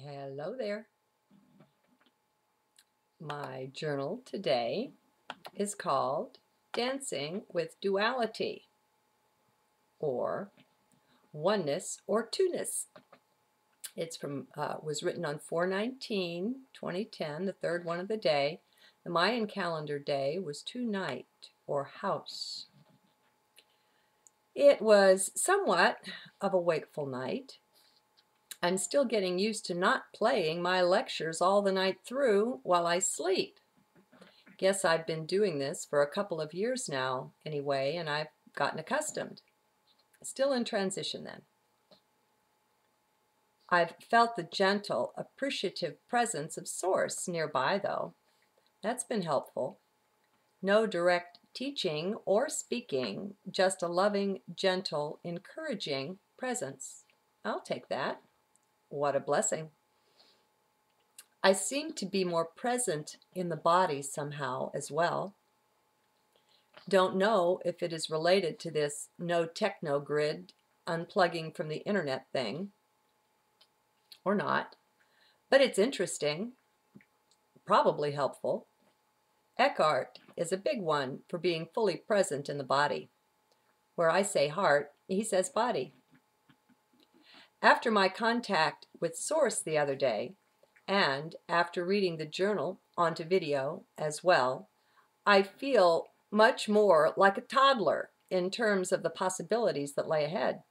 Hello there. My journal today is called Dancing with Duality, or Oneness or Twoness. It's was written on 4/19/2010, the third one of the day. The Mayan calendar day was two-night or house. It was somewhat of a wakeful night. I'm still getting used to not playing my lectures all the night through while I sleep. Guess I've been doing this for a couple of years now anyway, and I've gotten accustomed. Still in transition then. I've felt the gentle, appreciative presence of Source nearby though. That's been helpful. No direct teaching or speaking, just a loving, gentle, encouraging presence. I'll take that. What a blessing. I seem to be more present in the body somehow as well. Don't know if it is related to this no techno-grid unplugging from the internet thing or not, but it's interesting, probably helpful. Eckhart is a big one for being fully present in the body. Where I say heart, he says body. After my contact with Source the other day, and after reading the journal onto video as well, I feel much more like a toddler in terms of the possibilities that lay ahead.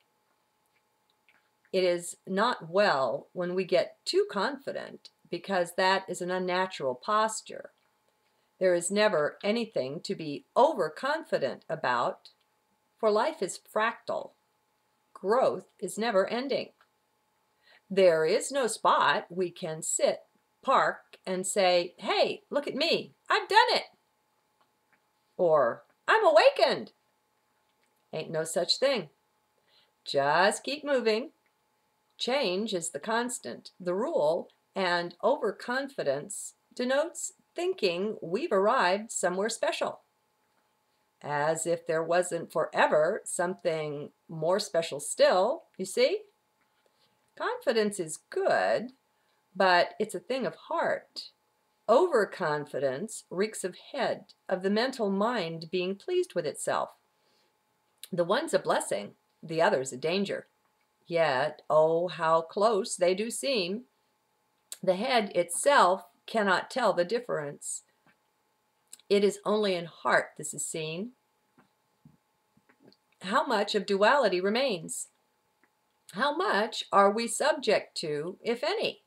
It is not well when we get too confident, because that is an unnatural posture. There is never anything to be overconfident about, for life is fractal. Growth is never ending. There is no spot we can sit, park, and say, "Hey, look at me, I've done it." Or, "I'm awakened." Ain't no such thing. Just keep moving. Change is the constant, the rule, and overconfidence denotes thinking we've arrived somewhere special. As if there wasn't forever something more special still, you see? Confidence is good, but it's a thing of heart. Overconfidence reeks of head, of the mental mind being pleased with itself. The one's a blessing, the other's a danger. Yet, oh, how close they do seem. The head itself cannot tell the difference. It is only in heart this is seen. How much of duality remains? How much are we subject to, if any?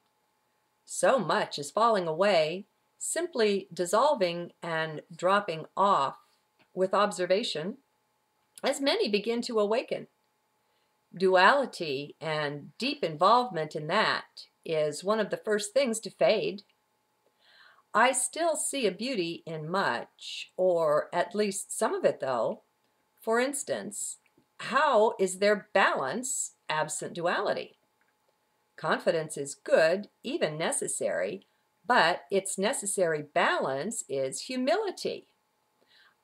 So much is falling away, simply dissolving and dropping off with observation, as many begin to awaken. Duality and deep involvement in that is one of the first things to fade. I still see a beauty in much, or at least some of it though. For instance, how is there balance absent duality? Confidence is good, even necessary, but its necessary balance is humility.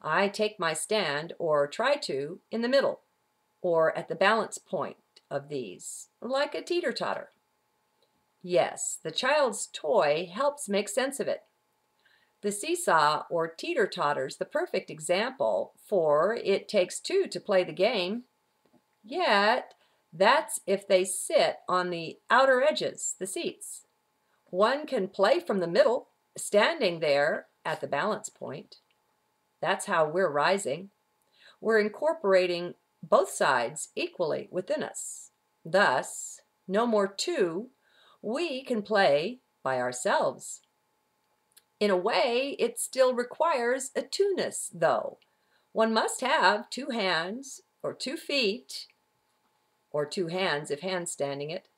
I take my stand, or try to, in the middle, or at the balance point of these, like a teeter-totter. Yes, the child's toy helps make sense of it. The seesaw or teeter-totter's the perfect example, for it takes two to play the game. Yet, that's if they sit on the outer edges, the seats. One can play from the middle, standing there at the balance point. That's how we're rising. We're incorporating both sides equally within us. Thus, no more two, we can play by ourselves. In a way, it still requires a twoness, though. One must have two hands, or 2 feet, or 2 hands if handstanding it.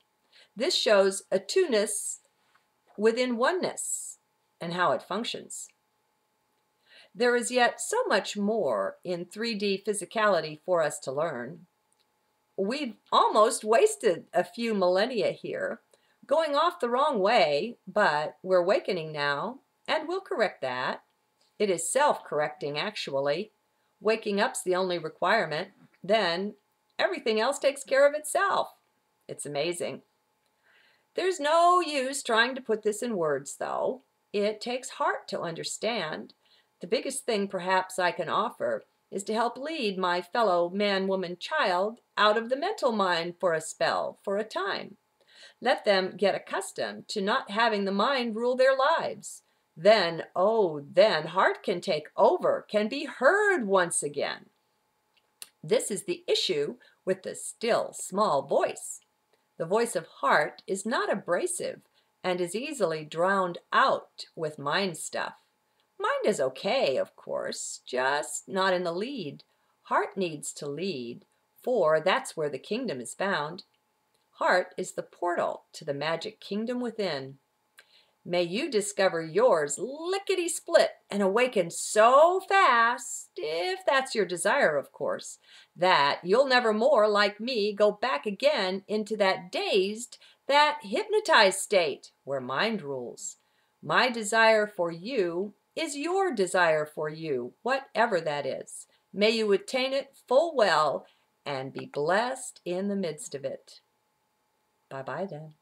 This shows a twoness within oneness and how it functions. There is yet so much more in 3D physicality for us to learn. We've almost wasted a few millennia here, going off the wrong way, but we're awakening now, and we'll correct that. It is self-correcting, actually. Waking up's the only requirement. Then everything else takes care of itself. It's amazing. There's no use trying to put this in words, though. It takes heart to understand. The biggest thing perhaps I can offer is to help lead my fellow man, woman, child out of the mental mind for a spell, for a time. Let them get accustomed to not having the mind rule their lives. Then, oh, then heart can take over, can be heard once again. This is the issue with the still, small voice. The voice of heart is not abrasive and is easily drowned out with mind stuff. Mind is okay, of course, just not in the lead. Heart needs to lead, for that's where the kingdom is found. Heart is the portal to the magic kingdom within. May you discover yours lickety-split and awaken so fast, if that's your desire, of course, that you'll never more, like me, go back again into that dazed, that hypnotized state where mind rules. My desire for you is your desire for you, whatever that is. May you attain it full well and be blessed in the midst of it. Bye-bye then.